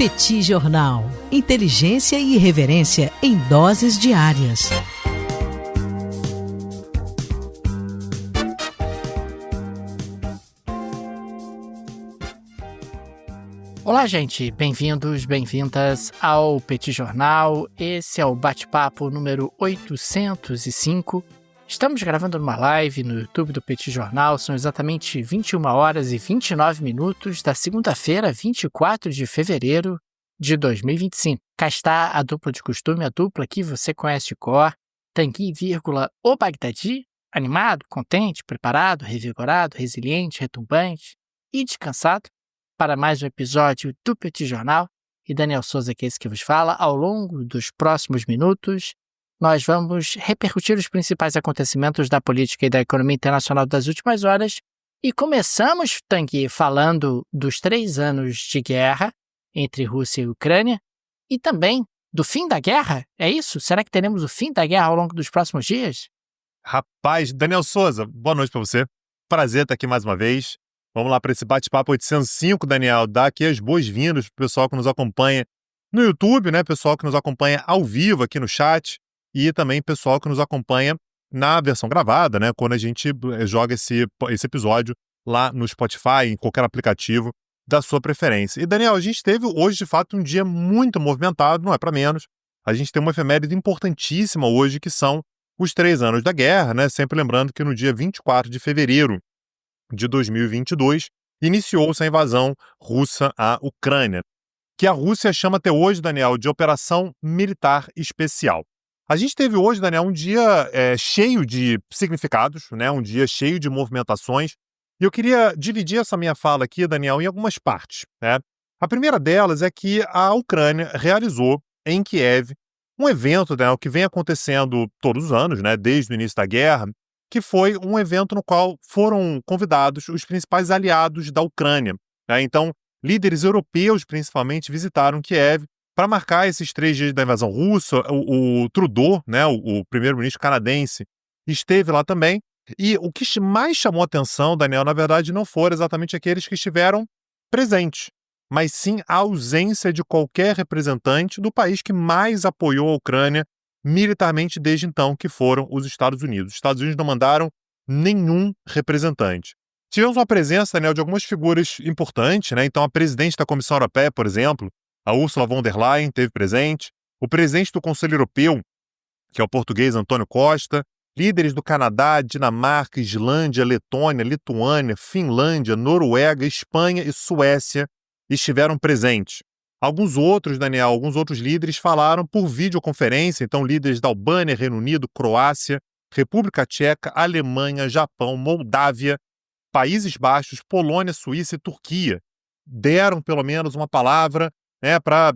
Petit Jornal. Inteligência e irreverência em doses diárias. Olá, gente. Bem-vindos, bem-vindas ao Petit Jornal. Esse é o bate-papo número 805. Estamos gravando numa live no YouTube do Petit Jornal. São exatamente 21 horas e 29 minutos da segunda-feira, 24 de fevereiro de 2025. Cá está a dupla de costume, a dupla que você conhece de cor. Tanguy, o Bagdadi, animado, contente, preparado, revigorado, resiliente, retumbante e descansado para mais um episódio do Petit Jornal. E Daniel Souza, que é esse que vos fala. Ao longo dos próximos minutos, nós vamos repercutir os principais acontecimentos da política e da economia internacional das últimas horas. E começamos, Tanguy, falando dos 3 anos de guerra entre Rússia e Ucrânia e também do fim da guerra. É isso? Será que teremos o fim da guerra ao longo dos próximos dias? Rapaz, Daniel Souza, boa noite para você. Prazer estar aqui mais uma vez. Vamos lá para esse bate-papo 805, Daniel. Dá aqui as boas-vindas para o pessoal que nos acompanha no YouTube, né? Pessoal que nos acompanha ao vivo aqui no chat e também pessoal que nos acompanha na versão gravada, né? Quando a gente joga esse episódio lá no Spotify, em qualquer aplicativo da sua preferência. E, Daniel, a gente teve hoje, de fato, um dia muito movimentado, não é para menos. A gente tem uma efeméride importantíssima hoje, que são os 3 anos da guerra, né? Sempre lembrando que no dia 24 de fevereiro de 2022, iniciou-se a invasão russa à Ucrânia, que a Rússia chama até hoje, Daniel, de Operação Militar Especial. A gente teve hoje, Daniel, um dia cheio de significados, né? Um dia cheio de movimentações, e eu queria dividir essa minha fala aqui, Daniel, em algumas partes, né? A primeira delas é que a Ucrânia realizou em Kiev um evento, Daniel, que vem acontecendo todos os anos, né? Desde o início da guerra, que foi um evento no qual foram convidados os principais aliados da Ucrânia, né? Então, líderes europeus, principalmente, visitaram Kiev para marcar esses 3 dias da invasão russa. O Trudeau, né, o primeiro-ministro canadense, esteve lá também. E o que mais chamou a atenção, Daniel, na verdade, não foram exatamente aqueles que estiveram presentes, mas sim a ausência de qualquer representante do país que mais apoiou a Ucrânia militarmente desde então, que foram os Estados Unidos. Os Estados Unidos não mandaram nenhum representante. Tivemos uma presença, Daniel, de algumas figuras importantes, né? Então, a presidente da Comissão Europeia, por exemplo, a Ursula von der Leyen, esteve presente. O presidente do Conselho Europeu, que é o português Antônio Costa. Líderes do Canadá, Dinamarca, Islândia, Letônia, Lituânia, Finlândia, Noruega, Espanha e Suécia estiveram presentes. Alguns outros líderes falaram por videoconferência, então líderes da Albânia, Reino Unido, Croácia, República Tcheca, Alemanha, Japão, Moldávia, Países Baixos, Polônia, Suíça e Turquia deram pelo menos uma palavra, né, para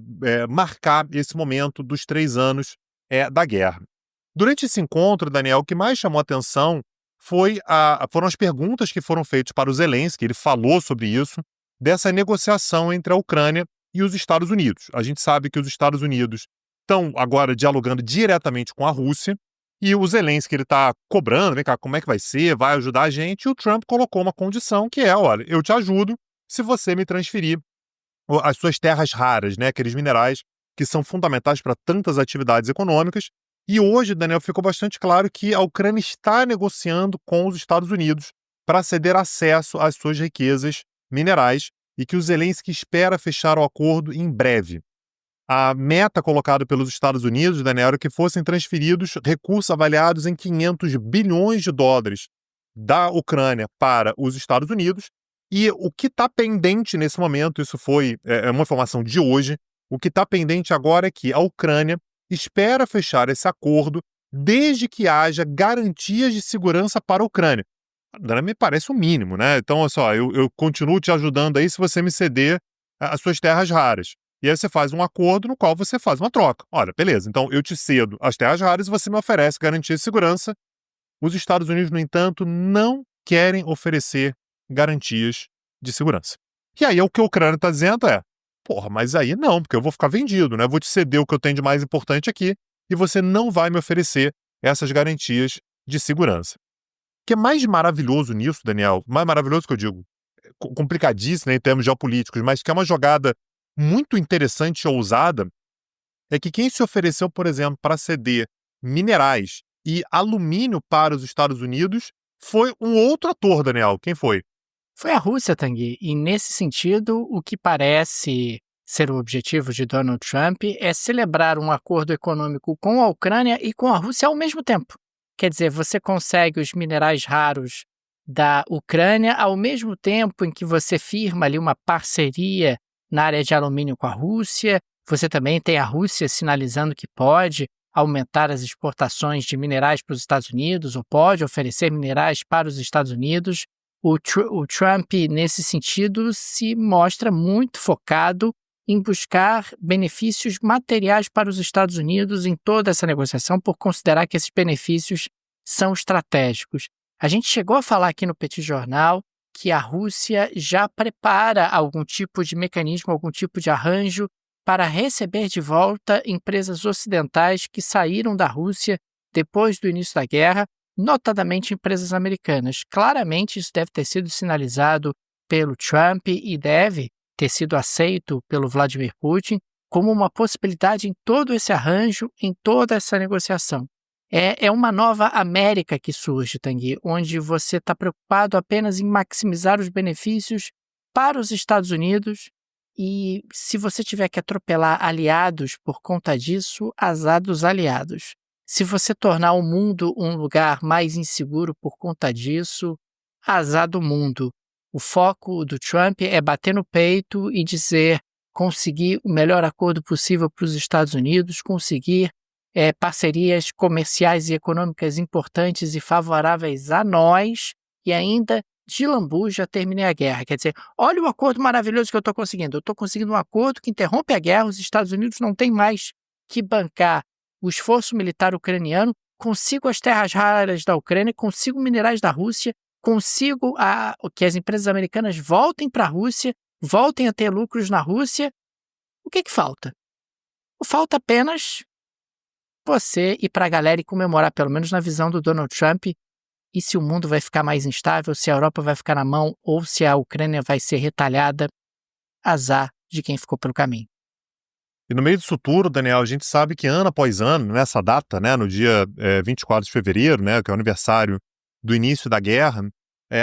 marcar esse momento dos 3 anos da guerra. Durante esse encontro, Daniel, o que mais chamou a atenção foram as perguntas que foram feitas para o Zelensky. Ele falou sobre isso, dessa negociação entre a Ucrânia e os Estados Unidos. A gente sabe que os Estados Unidos estão agora dialogando diretamente com a Rússia e o Zelensky está cobrando, vem cá, como é que vai ser, vai ajudar a gente? E o Trump colocou uma condição que é, olha, eu te ajudo se você me transferir as suas terras raras, né, aqueles minerais que são fundamentais para tantas atividades econômicas. E hoje, Daniel, ficou bastante claro que a Ucrânia está negociando com os Estados Unidos para ceder acesso às suas riquezas minerais e que o Zelensky espera fechar o acordo em breve. A meta colocada pelos Estados Unidos, Daniel, era que fossem transferidos recursos avaliados em 500 bilhões de dólares da Ucrânia para os Estados Unidos. E o que está pendente nesse momento, isso foi uma informação de hoje, o que está pendente agora é que a Ucrânia espera fechar esse acordo desde que haja garantias de segurança para a Ucrânia. Me parece o mínimo, né? Então, olha só, eu continuo te ajudando aí se você me ceder as suas terras raras. E aí você faz um acordo no qual você faz uma troca. Olha, beleza, então eu te cedo as terras raras e você me oferece garantia de segurança. Os Estados Unidos, no entanto, não querem oferecer garantias de segurança. E aí o que a Ucrânia está dizendo é, porra, mas aí não, porque eu vou ficar vendido, né? Eu vou te ceder o que eu tenho de mais importante aqui e você não vai me oferecer essas garantias de segurança. O que é mais maravilhoso nisso, Daniel, mais maravilhoso que eu digo, complicadíssimo, né, em termos geopolíticos, mas que é uma jogada muito interessante e ousada é que quem se ofereceu, por exemplo, para ceder minerais e alumínio para os Estados Unidos foi um outro ator, Daniel. Quem foi? Foi a Rússia, Tanguy, e nesse sentido, o que parece ser o objetivo de Donald Trump é celebrar um acordo econômico com a Ucrânia e com a Rússia ao mesmo tempo. Quer dizer, você consegue os minerais raros da Ucrânia ao mesmo tempo em que você firma ali uma parceria na área de alumínio com a Rússia. Você também tem a Rússia sinalizando que pode aumentar as exportações de minerais para os Estados Unidos ou pode oferecer minerais para os Estados Unidos. O Trump, nesse sentido, se mostra muito focado em buscar benefícios materiais para os Estados Unidos em toda essa negociação, por considerar que esses benefícios são estratégicos. A gente chegou a falar aqui no Petit Jornal que a Rússia já prepara algum tipo de mecanismo, algum tipo de arranjo para receber de volta empresas ocidentais que saíram da Rússia depois do início da guerra, notadamente empresas americanas. Claramente isso deve ter sido sinalizado pelo Trump e deve ter sido aceito pelo Vladimir Putin como uma possibilidade em todo esse arranjo, em toda essa negociação. É uma nova América que surge, Tanguy, onde você está preocupado apenas em maximizar os benefícios para os Estados Unidos e se você tiver que atropelar aliados por conta disso, azar dos aliados. Se você tornar o mundo um lugar mais inseguro por conta disso, azar do mundo. O foco do Trump é bater no peito e dizer conseguir o melhor acordo possível para os Estados Unidos, conseguir parcerias comerciais e econômicas importantes e favoráveis a nós e ainda de lambuja terminei a guerra. Quer dizer, olha o acordo maravilhoso que eu estou conseguindo. Eu estou conseguindo um acordo que interrompe a guerra, os Estados Unidos não têm mais que bancar o esforço militar ucraniano, consigo as terras raras da Ucrânia, consigo minerais da Rússia, consigo que as empresas americanas voltem para a Rússia, voltem a ter lucros na Rússia. O que falta? Falta apenas você ir para a galera e comemorar, pelo menos na visão do Donald Trump, e se o mundo vai ficar mais instável, se a Europa vai ficar na mão ou se a Ucrânia vai ser retalhada, azar de quem ficou pelo caminho. E no meio disso tudo, Daniel, a gente sabe que ano após ano, nessa data, né, no dia 24 de fevereiro, né, que é o aniversário do início da guerra,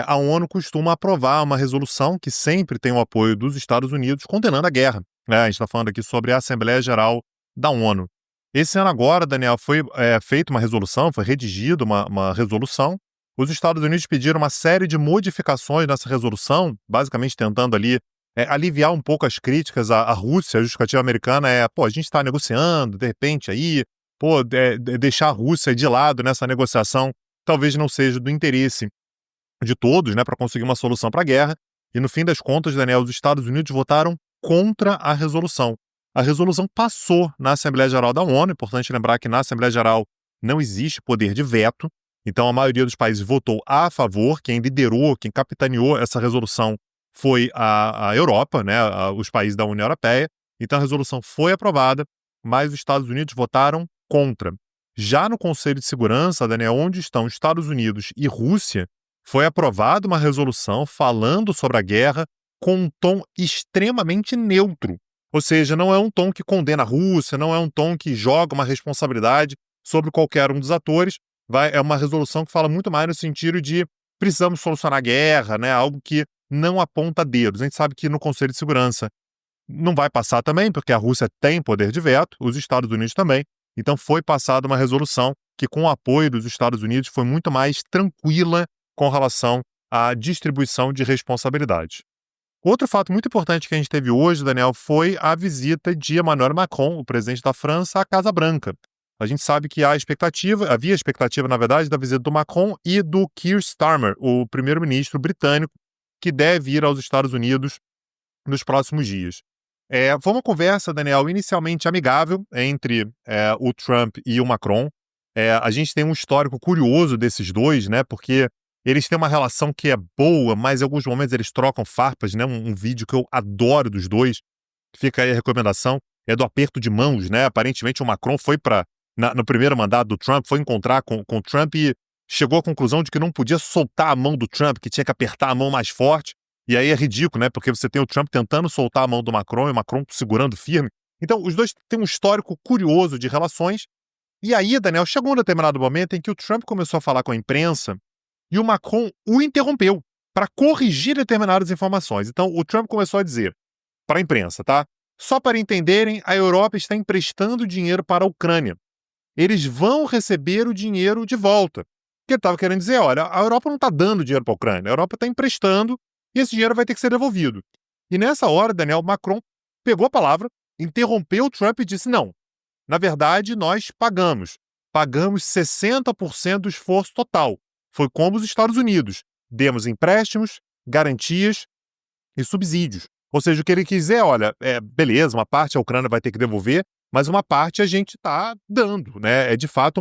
a ONU costuma aprovar uma resolução que sempre tem o apoio dos Estados Unidos condenando a guerra. Né? A gente está falando aqui sobre a Assembleia Geral da ONU. Esse ano agora, Daniel, foi feita uma resolução, foi redigida uma resolução. Os Estados Unidos pediram uma série de modificações nessa resolução, basicamente tentando ali aliviar um pouco as críticas à Rússia. A justificativa americana a gente está negociando, de repente aí, deixar a Rússia de lado nessa negociação talvez não seja do interesse de todos, né, para conseguir uma solução para a guerra. E no fim das contas, Daniel, os Estados Unidos votaram contra a resolução. A resolução passou na Assembleia Geral da ONU. Importante lembrar que na Assembleia Geral não existe poder de veto. Então, a maioria dos países votou a favor. Quem liderou, quem capitaneou essa resolução foi a Europa, né, os países da União Europeia. Então, a resolução foi aprovada, mas os Estados Unidos votaram contra. Já no Conselho de Segurança, Daniel, onde estão Estados Unidos e Rússia, foi aprovada uma resolução falando sobre a guerra com um tom extremamente neutro. Ou seja, não é um tom que condena a Rússia, não é um tom que joga uma responsabilidade sobre qualquer um dos atores. É uma resolução que fala muito mais no sentido de precisamos solucionar a guerra, né? Algo que não aponta dedos. A gente sabe que no Conselho de Segurança não vai passar também, porque a Rússia tem poder de veto, os Estados Unidos também. Então foi passada uma resolução que, com o apoio dos Estados Unidos, foi muito mais tranquila com relação à distribuição de responsabilidades. Outro fato muito importante que a gente teve hoje, Daniel, foi a visita de Emmanuel Macron, o presidente da França, à Casa Branca. A gente sabe que havia expectativa, na verdade, da visita do Macron e do Keir Starmer, o primeiro-ministro britânico, que deve ir aos Estados Unidos nos próximos dias. Foi uma conversa, Daniel, inicialmente amigável entre o Trump e o Macron. A gente tem um histórico curioso desses dois, né? Porque eles têm uma relação que é boa, mas em alguns momentos eles trocam farpas, né? Um vídeo que eu adoro dos dois, fica aí a recomendação, é do aperto de mãos, né? Aparentemente o Macron foi no primeiro mandato do Trump, foi encontrar com o Trump e chegou à conclusão de que não podia soltar a mão do Trump, que tinha que apertar a mão mais forte. E aí é ridículo, né? Porque você tem o Trump tentando soltar a mão do Macron e o Macron segurando firme. Então, os dois têm um histórico curioso de relações. E aí, Daniel, chegou um determinado momento em que o Trump começou a falar com a imprensa e o Macron o interrompeu para corrigir determinadas informações. Então, o Trump começou a dizer para a imprensa, tá? Só para entenderem, a Europa está emprestando dinheiro para a Ucrânia. Eles vão receber o dinheiro de volta. O que ele estava querendo dizer, olha, a Europa não está dando dinheiro para a Ucrânia, a Europa está emprestando e esse dinheiro vai ter que ser devolvido. E nessa hora, Daniel, Macron pegou a palavra, interrompeu o Trump e disse, não, na verdade, nós pagamos 60% do esforço total. Foi como os Estados Unidos. Demos empréstimos, garantias e subsídios. Ou seja, o que ele quis dizer, olha, beleza, uma parte a Ucrânia vai ter que devolver, mas uma parte a gente está dando, né? É de fato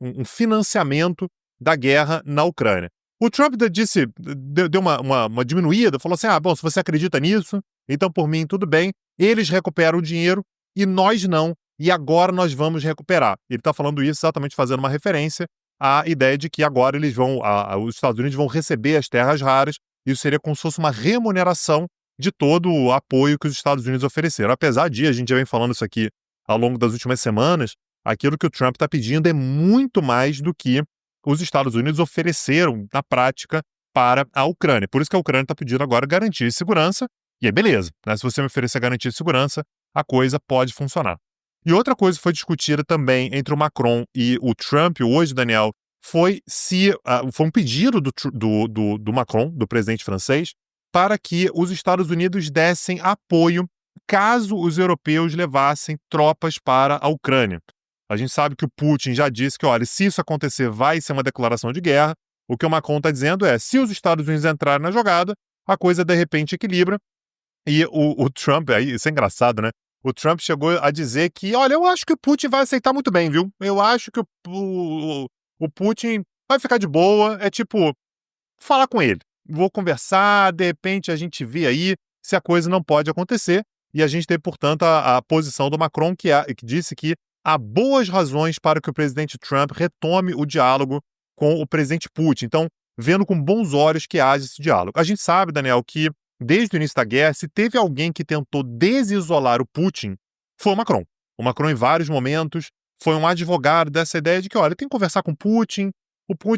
um financiamento da guerra na Ucrânia. O Trump deu uma diminuída, falou assim, bom, se você acredita nisso, então por mim tudo bem, eles recuperam o dinheiro e nós não, e agora nós vamos recuperar. Ele está falando isso exatamente fazendo uma referência à ideia de que agora os Estados Unidos vão receber as terras raras, isso seria como se fosse uma remuneração de todo o apoio que os Estados Unidos ofereceram. Apesar de, a gente já vem falando isso aqui ao longo das últimas semanas, aquilo que o Trump está pedindo é muito mais do que os Estados Unidos ofereceram na prática para a Ucrânia. Por isso que a Ucrânia está pedindo agora garantia de segurança, e é beleza, né? Se você me oferecer garantia de segurança, a coisa pode funcionar. E outra coisa que foi discutida também entre o Macron e o Trump hoje, Daniel, foi um pedido do Macron, do presidente francês, para que os Estados Unidos dessem apoio caso os europeus levassem tropas para a Ucrânia. A gente sabe que o Putin já disse que, olha, se isso acontecer, vai ser uma declaração de guerra. O que o Macron está dizendo é, se os Estados Unidos entrarem na jogada, a coisa de repente equilibra. E o Trump, aí, isso é engraçado, né? O Trump chegou a dizer que, olha, eu acho que o Putin vai aceitar muito bem, viu? Eu acho que o Putin vai ficar de boa, é tipo, falar com ele. Vou conversar, de repente a gente vê aí se a coisa não pode acontecer. E a gente tem, portanto, a posição do Macron, que disse que há boas razões para que o presidente Trump retome o diálogo com o presidente Putin. Então, vendo com bons olhos que haja esse diálogo. A gente sabe, Daniel, que desde o início da guerra, se teve alguém que tentou desisolar o Putin, foi o Macron. O Macron, em vários momentos, foi um advogado dessa ideia de que, olha, tem que conversar com o Putin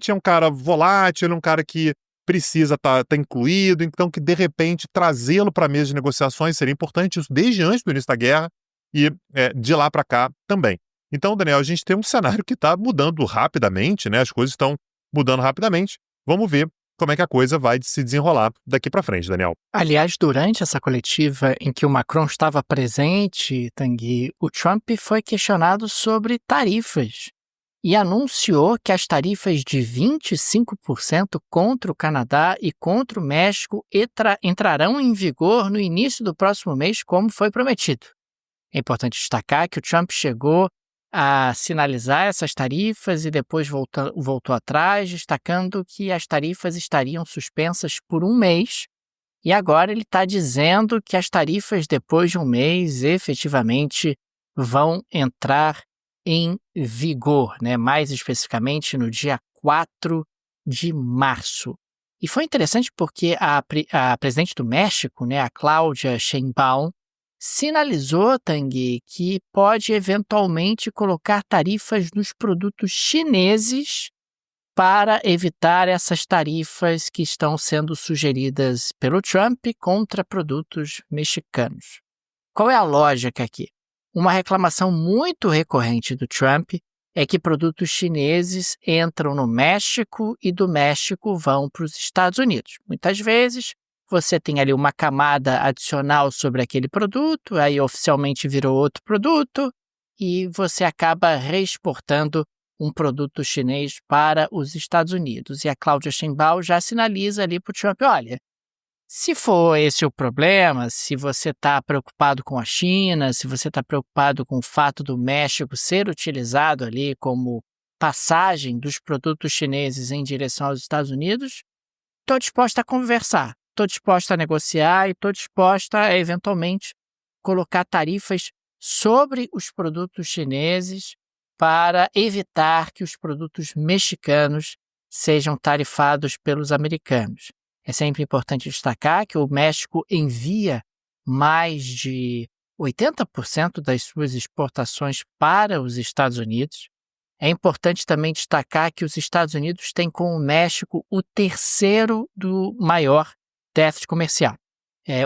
é um cara volátil, ele é um cara que precisa estar incluído, então que, de repente, trazê-lo para a mesa de negociações seria importante, isso desde antes do início da guerra e de lá para cá também. Então, Daniel, a gente tem um cenário que está mudando rapidamente, né? As coisas estão mudando rapidamente. Vamos ver como é que a coisa vai se desenrolar daqui para frente, Daniel. Aliás, durante essa coletiva em que o Macron estava presente, Tanguy, o Trump foi questionado sobre tarifas e anunciou que as tarifas de 25% contra o Canadá e contra o México entrarão em vigor no início do próximo mês, como foi prometido. É importante destacar que o Trump chegou a sinalizar essas tarifas e depois voltou atrás, destacando que as tarifas estariam suspensas por um mês, e agora ele está dizendo que as tarifas depois de um mês efetivamente vão entrar em vigor, né? Mais especificamente no dia 4 de março. E foi interessante porque a presidente do México, né, a Claudia Sheinbaum, sinalizou, Tanguy, que pode eventualmente colocar tarifas nos produtos chineses para evitar essas tarifas que estão sendo sugeridas pelo Trump contra produtos mexicanos. Qual é a lógica aqui? Uma reclamação muito recorrente do Trump é que produtos chineses entram no México e do México vão para os Estados Unidos. Muitas vezes você tem ali uma camada adicional sobre aquele produto, aí oficialmente virou outro produto, e você acaba reexportando um produto chinês para os Estados Unidos. E a Claudia Sheinbaum já sinaliza ali para o Trump, olha, se for esse o problema, se você está preocupado com a China, se você está preocupado com o fato do México ser utilizado ali como passagem dos produtos chineses em direção aos Estados Unidos, estou disposta a conversar. Estou disposta a negociar e estou disposta a, eventualmente, colocar tarifas sobre os produtos chineses para evitar que os produtos mexicanos sejam tarifados pelos americanos. É sempre importante destacar que o México envia mais de 80% das suas exportações para os Estados Unidos. É importante também destacar que os Estados Unidos têm com o México o terceiro do maior déficit comercial.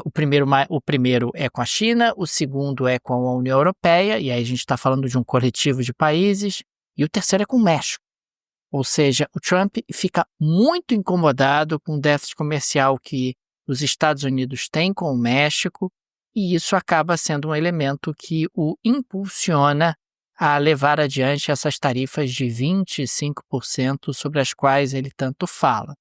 O primeiro é com a China, o segundo é com a União Europeia, e aí a gente está falando de um coletivo de países, e o terceiro é com o México. Ou seja, o Trump fica muito incomodado com o déficit comercial que os Estados Unidos têm com o México, e isso acaba sendo um elemento que o impulsiona a levar adiante essas tarifas de 25% sobre as quais ele tanto fala.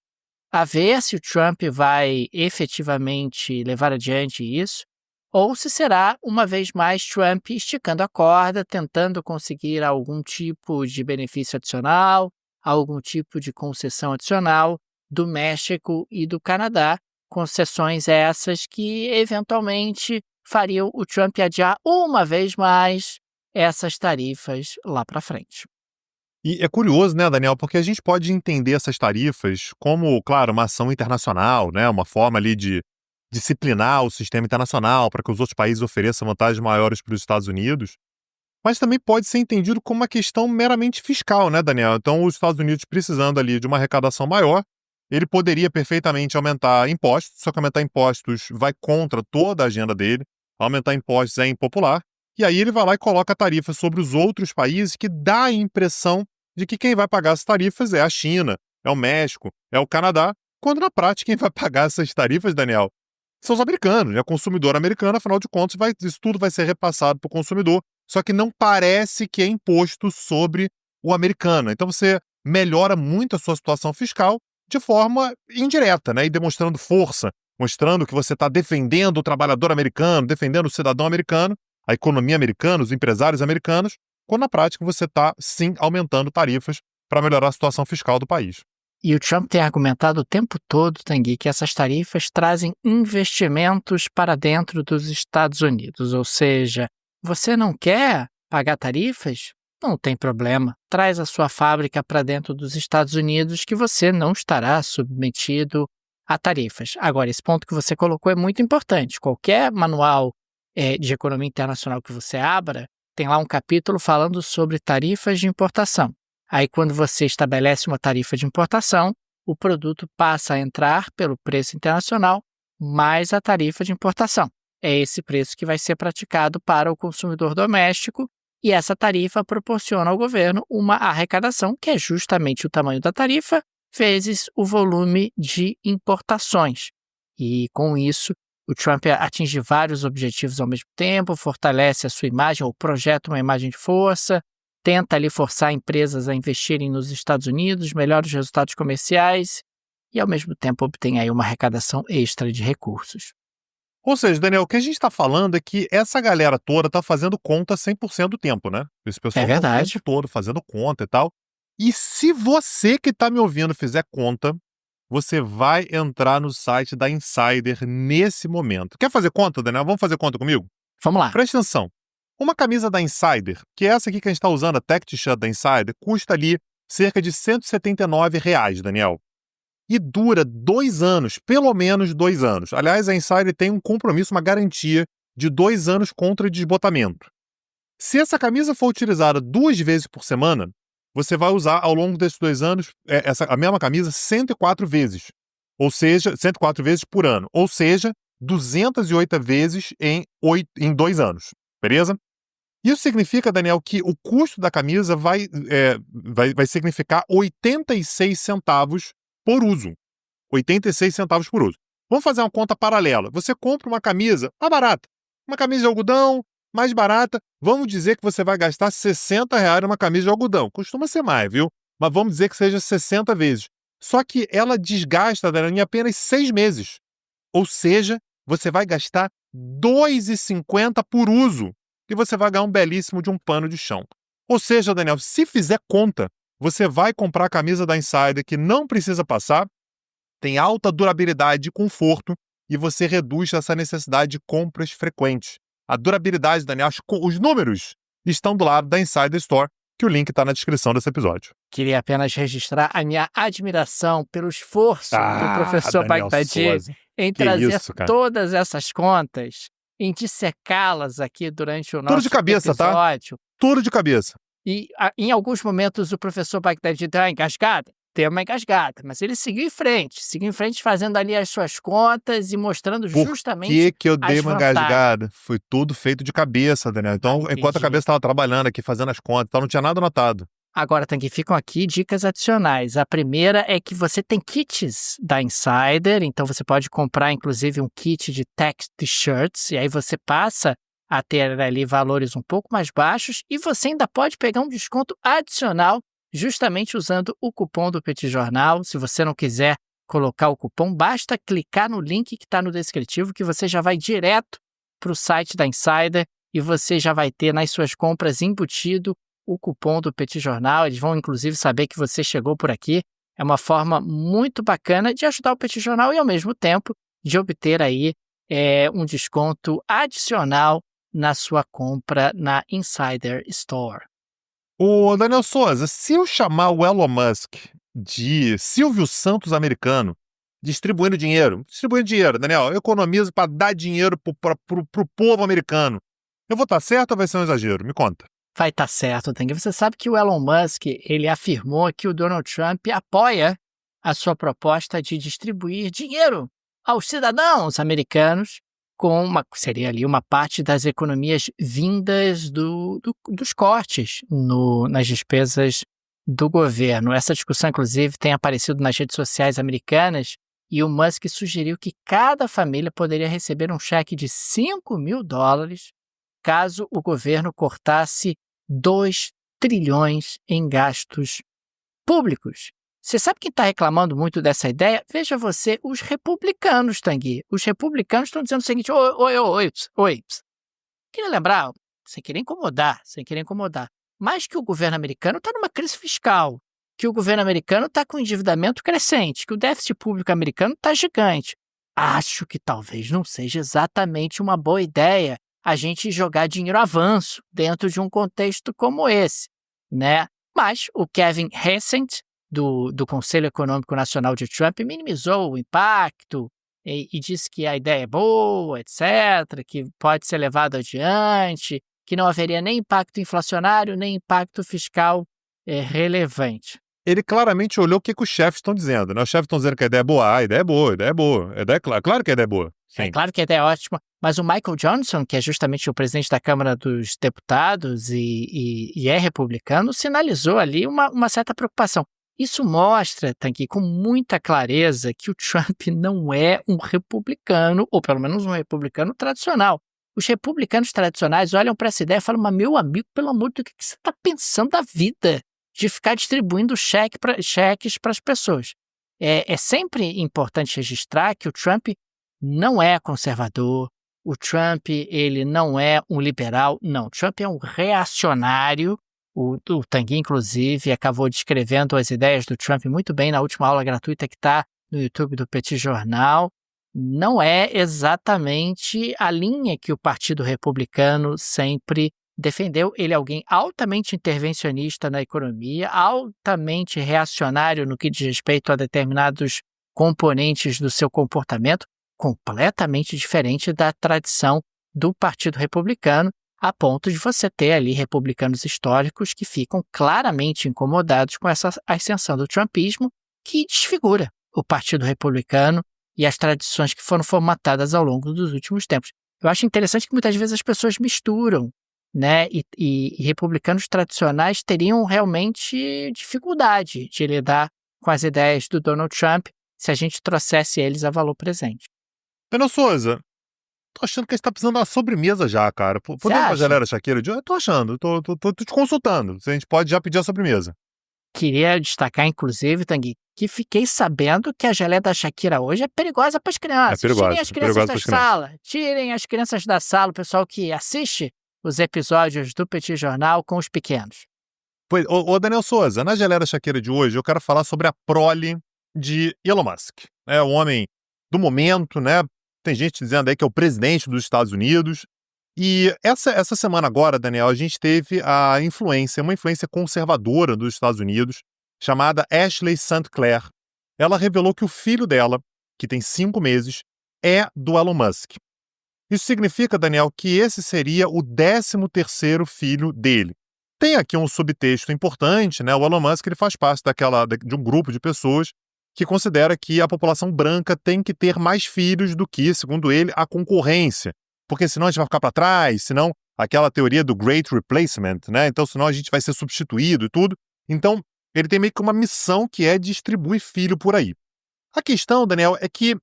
A ver se o Trump vai efetivamente levar adiante isso, ou se será, uma vez mais, Trump esticando a corda, tentando conseguir algum tipo de benefício adicional, algum tipo de concessão adicional do México e do Canadá, concessões essas que eventualmente fariam o Trump adiar uma vez mais essas tarifas lá para frente. E é curioso, né, Daniel, porque a gente pode entender essas tarifas como, claro, uma ação internacional, né, uma forma ali de disciplinar o sistema internacional para que os outros países ofereçam vantagens maiores para os Estados Unidos, mas também pode ser entendido como uma questão meramente fiscal, né, Daniel? Então, os Estados Unidos precisando ali de uma arrecadação maior, ele poderia perfeitamente aumentar impostos, só que aumentar impostos vai contra toda a agenda dele, aumentar impostos é impopular, e aí ele vai lá e coloca tarifas sobre os outros países que dá a impressão de que quem vai pagar as tarifas é a China, é o México, é o Canadá, quando na prática quem vai pagar essas tarifas, Daniel, são os americanos, é o consumidor americano, afinal de contas isso tudo vai ser repassado para o consumidor, só que não parece que é imposto sobre o americano. Então você melhora muito a sua situação fiscal de forma indireta, né? E demonstrando força, mostrando que você está defendendo o trabalhador americano, defendendo o cidadão americano, a economia americana, os empresários americanos, quando na prática você está, sim, aumentando tarifas para melhorar a situação fiscal do país. E o Trump tem argumentado o tempo todo, Tanguy, que essas tarifas trazem investimentos para dentro dos Estados Unidos. Ou seja, você não quer pagar tarifas? Não tem problema. Traz a sua fábrica para dentro dos Estados Unidos que você não estará submetido a tarifas. Agora, esse ponto que você colocou é muito importante. Qualquer manual de economia internacional que você abra, tem lá um capítulo falando sobre tarifas de importação. Aí, quando você estabelece uma tarifa de importação, o produto passa a entrar pelo preço internacional mais a tarifa de importação. É esse preço que vai ser praticado para o consumidor doméstico e essa tarifa proporciona ao governo uma arrecadação que é justamente o tamanho da tarifa vezes o volume de importações. E, com isso, o Trump atinge vários objetivos ao mesmo tempo, fortalece a sua imagem ou projeta uma imagem de força, tenta ali forçar empresas a investirem nos Estados Unidos, melhora os resultados comerciais e, ao mesmo tempo, obtém aí uma arrecadação extra de recursos. Ou seja, Daniel, o que a gente está falando é que essa galera toda está fazendo conta 100% do tempo, né? Esse pessoal É verdade. o tempo todo fazendo conta e tal. E se você que está me ouvindo fizer conta, você vai entrar no site da Insider nesse momento. Quer fazer conta, Daniel? Vamos fazer conta comigo? Vamos lá. Presta atenção. Uma camisa da Insider, que é essa aqui que a gente está usando, a Tech T-shirt da Insider, custa ali cerca de R$179, Daniel. E dura 2 anos, pelo menos 2 anos. Aliás, a Insider tem um compromisso, uma garantia de 2 anos contra desbotamento. Se essa camisa for utilizada 2 vezes por semana, você vai usar ao longo desses 2 anos a mesma camisa 104 vezes. Ou seja, 104 vezes por ano. Ou seja, 208 vezes em 2 anos. Beleza? Isso significa, Daniel, que o custo da camisa vai significar 86 centavos por uso. 86 centavos por uso. Vamos fazer uma conta paralela. Você compra uma camisa mais barata. Uma camisa de algodão mais barata. Vamos dizer que você vai gastar R$60 numa camisa de algodão. Costuma ser mais, viu? Mas vamos dizer que seja 60 vezes. Só que ela desgasta, Daniel, em apenas 6 meses. Ou seja, você vai gastar R$2,50 por uso. E você vai ganhar um belíssimo de um pano de chão. Ou seja, Daniel, se fizer conta, você vai comprar a camisa da Insider que não precisa passar, tem alta durabilidade e conforto e você reduz essa necessidade de compras frequentes. A durabilidade, Daniel, os números estão do lado da Insider Store que o link está na descrição desse episódio. Queria apenas registrar a minha admiração pelo esforço do professor Daniel Baghdadi Souza. em Que trazer isso, cara. todas essas contas, em dissecá-las aqui durante o nosso Tudo de cabeça, tá? episódio. Tudo de cabeça. E em alguns momentos o professor Baghdadi deu uma engasgada, mas ele seguiu em frente fazendo ali as suas contas e mostrando Por justamente que eu dei as uma vantagens. engasgada? Foi tudo feito de cabeça, Daniel. Então, enquanto a entendi. cabeça estava trabalhando aqui, fazendo as contas, então não tinha nada anotado. Agora, Tanguy, ficam aqui dicas adicionais. A primeira é que você tem kits da Insider, então você pode comprar, inclusive, um kit de text shirts, e aí você passa a ter ali valores um pouco mais baixos, e você ainda pode pegar um desconto adicional, justamente usando o cupom do Petit Jornal. Se você não quiser colocar o cupom, basta clicar no link que está no descritivo, que você já vai direto para o site da Insider, e você já vai ter nas suas compras embutido o cupom do Petit Jornal. Eles vão, inclusive, saber que você chegou por aqui. É uma forma muito bacana de ajudar o Petit Jornal e, ao mesmo tempo, de obter aí um desconto adicional na sua compra na Insider Store. Ô, Daniel Souza, se eu chamar o Elon Musk de Silvio Santos americano, distribuindo dinheiro, Daniel, eu economizo para dar dinheiro pro povo americano, eu vou estar certo ou vai ser um exagero? Me conta. Vai estar certo, Tanguy. Você sabe que o Elon Musk, ele afirmou que o Donald Trump apoia a sua proposta de distribuir dinheiro aos cidadãos americanos, seria ali uma parte das economias vindas dos cortes nas despesas do governo. Essa discussão, inclusive, tem aparecido nas redes sociais americanas, e o Musk sugeriu que cada família poderia receber um cheque de $5.000 caso o governo cortasse 2 trilhões em gastos públicos. Você sabe quem está reclamando muito dessa ideia? Veja você, os republicanos, Tanguy. Os republicanos estão dizendo o seguinte: oi. Queria lembrar, sem querer incomodar, mas que o governo americano está numa crise fiscal, que o governo americano está com endividamento crescente, que o déficit público americano está gigante. Acho que talvez não seja exatamente uma boa ideia a gente jogar dinheiro avanço dentro de um contexto como esse, né? Mas o Kevin Hassett, do Conselho Econômico Nacional de Trump, minimizou o impacto e disse que a ideia é boa, etc., que pode ser levado adiante, que não haveria nem impacto inflacionário, nem impacto fiscal relevante. Ele claramente olhou o que os chefes estão dizendo, né? Os chefes estão dizendo que a ideia é boa. A ideia é boa. Claro que a ideia é boa. Sim. É claro que a ideia é ótima, mas o Michael Johnson, que é justamente o presidente da Câmara dos Deputados e é republicano, sinalizou ali uma certa preocupação. Isso mostra, Tanguy, com muita clareza que o Trump não é um republicano, ou pelo menos um republicano tradicional. Os republicanos tradicionais olham para essa ideia e falam: mas meu amigo, pelo amor de Deus, o que você está pensando da vida de ficar distribuindo cheques para as pessoas? É sempre importante registrar que o Trump não é conservador, o Trump ele não é um liberal, não. O Trump é um reacionário. O Tanguy, inclusive, acabou descrevendo as ideias do Trump muito bem na última aula gratuita que está no YouTube do Petit Jornal. Não é exatamente a linha que o Partido Republicano sempre defendeu. Ele é alguém altamente intervencionista na economia, altamente reacionário no que diz respeito a determinados componentes do seu comportamento, completamente diferente da tradição do Partido Republicano, a ponto de você ter ali republicanos históricos que ficam claramente incomodados com essa ascensão do trumpismo, que desfigura o Partido Republicano e as tradições que foram formatadas ao longo dos últimos tempos. Eu acho interessante que muitas vezes as pessoas misturam, né? E republicanos tradicionais teriam realmente dificuldade de lidar com as ideias do Donald Trump se a gente trouxesse eles a valor presente. Daniel Souza, tô achando que a gente tá precisando de uma sobremesa já, cara. Podemos pra Geleira Shakira de hoje? Eu tô achando, tô te consultando. Se a gente pode já pedir a sobremesa. Queria destacar, inclusive, Tanguy, que fiquei sabendo que a geleia da Shakira hoje é perigosa para as crianças. Tirem as crianças da sala. Tirem as crianças da sala, o pessoal que assiste os episódios do Petit Jornal com os pequenos. Pois, Daniel Souza, na Geleira Shakira de hoje eu quero falar sobre a prole de Elon Musk. É o homem do momento, né? Tem gente dizendo aí que é o presidente dos Estados Unidos. E essa semana agora, Daniel, a gente teve uma influência conservadora dos Estados Unidos, chamada Ashley St. Clair. Ela revelou que o filho dela, que tem 5 meses, é do Elon Musk. Isso significa, Daniel, que esse seria o 13º filho dele. Tem aqui um subtexto importante, né? O Elon Musk ele faz parte de um grupo de pessoas que considera que a população branca tem que ter mais filhos do que, segundo ele, a concorrência. Porque senão a gente vai ficar para trás, senão aquela teoria do Great Replacement, né? Então, senão a gente vai ser substituído e tudo. Então, ele tem meio que uma missão que é distribuir filho por aí. A questão, Daniel, é que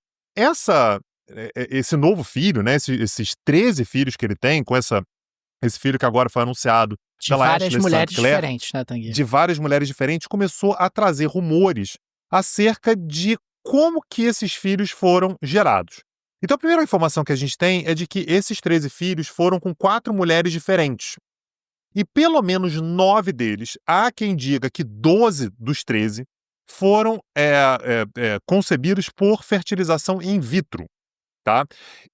esse novo filho, né? Esses 13 filhos que ele tem, com esse filho que agora foi anunciado De pela várias Ashley mulheres St. Clair, diferentes, né, Tanguy? de várias mulheres diferentes, começou a trazer rumores acerca de como que esses filhos foram gerados. Então, a primeira informação que a gente tem é de que esses 13 filhos foram com 4 mulheres diferentes. E pelo menos 9 deles, há quem diga que 12 dos 13 foram concebidos por fertilização in vitro. Tá?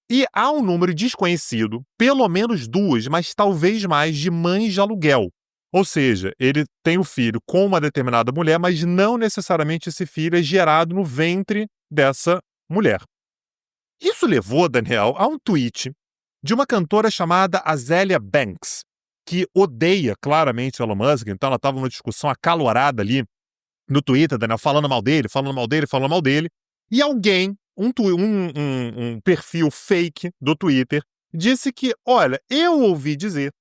E há um número desconhecido, pelo menos 2, mas talvez mais, de mães de aluguel. Ou seja, ele tem o filho com uma determinada mulher, mas não necessariamente esse filho é gerado no ventre dessa mulher. Isso levou, Daniel, a um tweet de uma cantora chamada Azealia Banks, que odeia claramente o Elon Musk. Então ela estava numa discussão acalorada ali no Twitter, Daniel, falando mal dele. E alguém, um perfil fake do Twitter, disse que, olha, eu ouvi dizer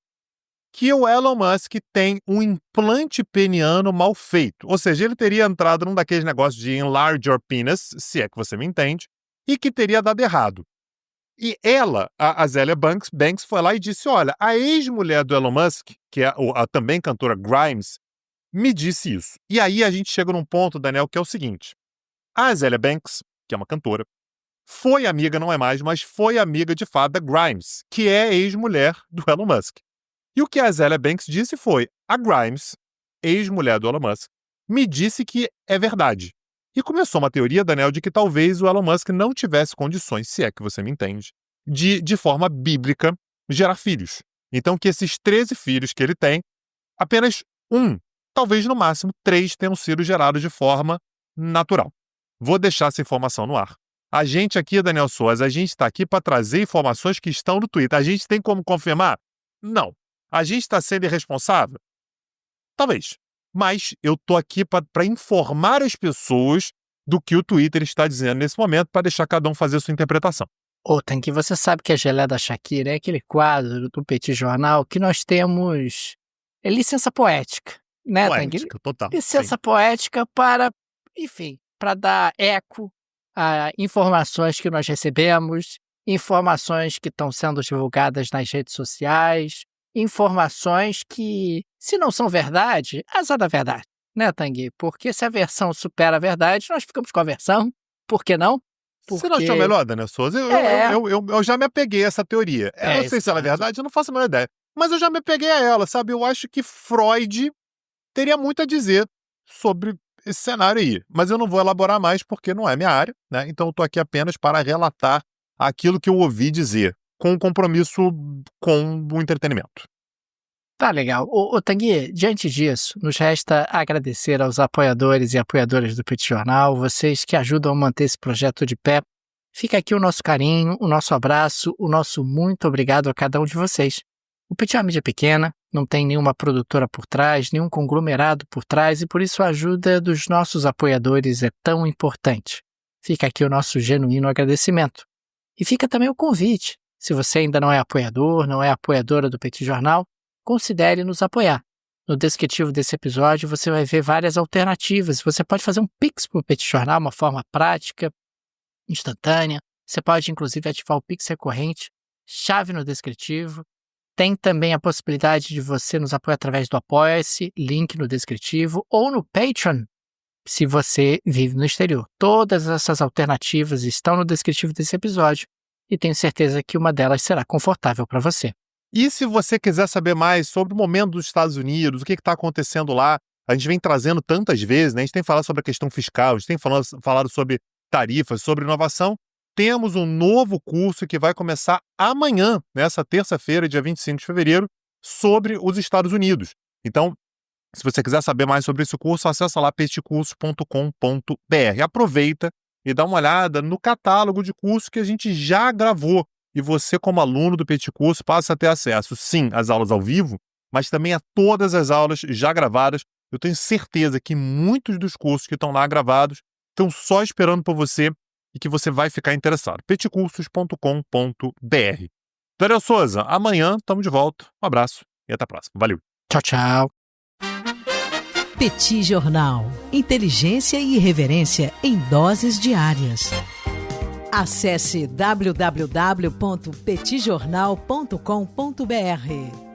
que o Elon Musk tem um implante peniano mal feito. Ou seja, ele teria entrado num daqueles negócios de enlarge your penis, se é que você me entende, e que teria dado errado. E ela, a Azealia Banks, foi lá e disse, olha, a ex-mulher do Elon Musk, que é a também cantora Grimes, me disse isso. E aí a gente chega num ponto, Daniel, que é o seguinte. A Azealia Banks, que é uma cantora, foi amiga, não é mais, mas foi amiga de fato da Grimes, que é ex-mulher do Elon Musk. E o que a Azealia Banks disse foi, a Grimes, ex-mulher do Elon Musk, me disse que é verdade. E começou uma teoria, Daniel, de que talvez o Elon Musk não tivesse condições, se é que você me entende, de forma bíblica, gerar filhos. Então que esses 13 filhos que ele tem, apenas talvez no máximo 3 tenham sido gerados de forma natural. Vou deixar essa informação no ar. A gente aqui, Daniel Souza, a gente está aqui para trazer informações que estão no Twitter. A gente tem como confirmar? Não. A gente está sendo irresponsável? Talvez. Mas eu estou aqui para informar as pessoas do que o Twitter está dizendo nesse momento, para deixar cada um fazer a sua interpretação. Ô, Tanguy, você sabe que a Geleia da Shakira é aquele quadro do Petit Jornal que nós temos licença poética, né, Tanguy? Poética, total. Licença poética para, enfim, para dar eco a informações que nós recebemos, informações que estão sendo divulgadas nas redes sociais, informações que, se não são verdade, azar da verdade, né, Tanguy? Porque se a versão supera a verdade, nós ficamos com a versão, por que não? Você não achou melhor, Daniel Souza? Eu já me apeguei a essa teoria. Eu não sei se ela é verdade, eu não faço a menor ideia. Mas eu já me apeguei a ela, sabe? Eu acho que Freud teria muito a dizer sobre esse cenário aí. Mas eu não vou elaborar mais porque não é minha área, né? Então eu tô aqui apenas para relatar aquilo que eu ouvi dizer, com um compromisso com o entretenimento. Tá legal. Ô Tanguy, diante disso, nos resta agradecer aos apoiadores e apoiadoras do Petit Jornal, vocês que ajudam a manter esse projeto de pé. Fica aqui o nosso carinho, o nosso abraço, o nosso muito obrigado a cada um de vocês. O Petit é uma mídia pequena, não tem nenhuma produtora por trás, nenhum conglomerado por trás, e por isso a ajuda dos nossos apoiadores é tão importante. Fica aqui o nosso genuíno agradecimento. E fica também o convite. Se você ainda não é apoiador, não é apoiadora do Petit Jornal, considere nos apoiar. No descritivo desse episódio você vai ver várias alternativas. Você pode fazer um Pix para o Petit Jornal, uma forma prática, instantânea. Você pode, inclusive, ativar o Pix recorrente, chave no descritivo. Tem também a possibilidade de você nos apoiar através do Apoia-se, link no descritivo, ou no Patreon, se você vive no exterior. Todas essas alternativas estão no descritivo desse episódio e tenho certeza que uma delas será confortável para você. E se você quiser saber mais sobre o momento dos Estados Unidos, o que está acontecendo lá, a gente vem trazendo tantas vezes, né? A gente tem falado sobre a questão fiscal, a gente tem falado sobre tarifas, sobre inovação. temos um novo curso que vai começar amanhã, nessa terça-feira, dia 25 de fevereiro, sobre os Estados Unidos. Então, se você quiser saber mais sobre esse curso, acessa lá petcursos.com.br. Aproveita e dá uma olhada no catálogo de cursos que a gente já gravou. E você, como aluno do Petit Curso, passa a ter acesso, sim, às aulas ao vivo, mas também a todas as aulas já gravadas. Eu tenho certeza que muitos dos cursos que estão lá gravados estão só esperando por você e que você vai ficar interessado. petcursos.com.br. Daniel Souza, amanhã estamos de volta. Um abraço e até a próxima. Valeu. Tchau, tchau. Petit Jornal. Inteligência e irreverência em doses diárias. Acesse www.petitjornal.com.br.